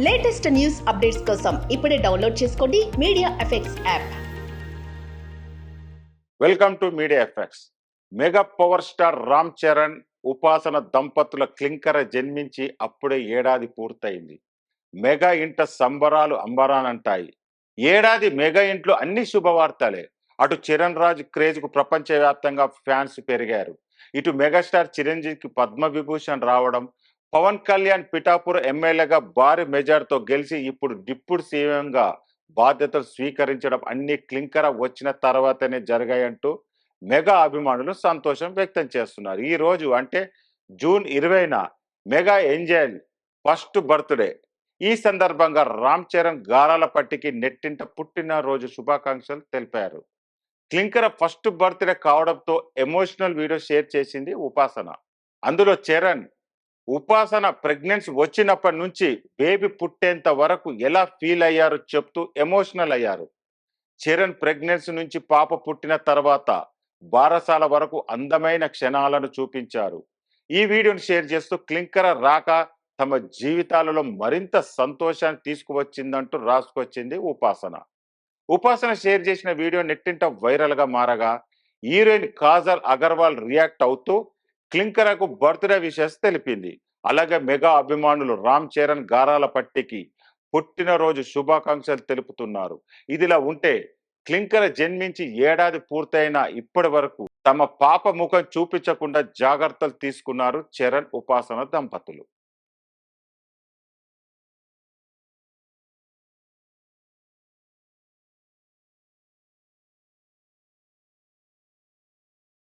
Latest news updates కోసం ఇప్పుడే download చేసుకోండి media effects app. Welcome to media effects. Mega power star Ram Charan, ఉపాసన దంపతుల క్లింకర జన్మించి అప్పుడే ఏడాది పూర్తయింది. మెగా ఇంట సంబరాలు అంబరానంటాయి. ఏడాది మెగా ఇంట్లో అన్ని శుభవార్తలే. అటు చరణ్ రాజ్ క్రేజ్ కు ప్రపంచవ్యాప్తంగా ఫ్యాన్స్ పెరిగారు. ఇటు మెగాస్టార్ చిరంజీవికి పద్మవిభూషణ్ రావడం, పవన్ కళ్యాణ్ పిఠాపురం ఎమ్మెల్యేగా భారీ మెజార్టీతో గెలిచి ఇప్పుడు డిప్యూటీ సీఎంగా బాధ్యతలు స్వీకరించడం అన్ని క్లింకర వచ్చిన తర్వాతనే జరిగాయంటూ మెగా అభిమానులు సంతోషం వ్యక్తం చేస్తున్నారు. ఈ రోజు అంటే June 20న mega Angel first birthday. ఈ సందర్భంగా రామ్ చరణ్ గారాలపట్టికి నెట్టింట పుట్టినరోజు శుభాకాంక్షలు తెలిపారు. క్లింకర ఫస్ట్ బర్త్డే కావడంతో ఎమోషనల్ వీడియో షేర్ చేసింది ఉపాసన. అందులో చరణ్ ఉపాసన ప్రెగ్నెన్సీ వచ్చినప్పటి నుంచి బేబీ పుట్టేంత వరకు ఎలా ఫీల్ అయ్యారో చెప్తూ ఎమోషనల్ అయ్యారు. చరణ్ ప్రెగ్నెన్సీ నుంచి పాప పుట్టిన తర్వాత బారసాల వరకు అందమైన క్షణాలను చూపించారు. ఈ వీడియోను షేర్ చేస్తూ క్లింకర రాక తమ జీవితాలలో మరింత సంతోషాన్ని తీసుకువచ్చిందంటూ రాసుకొచ్చింది ఉపాసన. ఉపాసన షేర్ చేసిన వీడియో నెట్టింట వైరల్ గా మారగా హీరోయిన్ కాజల్ అగర్వాల్ రియాక్ట్ అవుతూ క్లింకరకు బర్త్డే విషెస్ తెలిపింది. అలాగే మెగా అభిమానులు రామ్ చరణ్ గారాల పట్టికి పుట్టినరోజు శుభాకాంక్షలు తెలుపుతున్నారు. ఇదిలా ఉంటే క్లింకర జన్మించి ఏడాది పూర్తయిన ఇప్పటి వరకు తమ పాప ముఖం చూపించకుండా జాగ్రత్తలు తీసుకున్నారు చరణ్, ఉపాసన దంపతులు.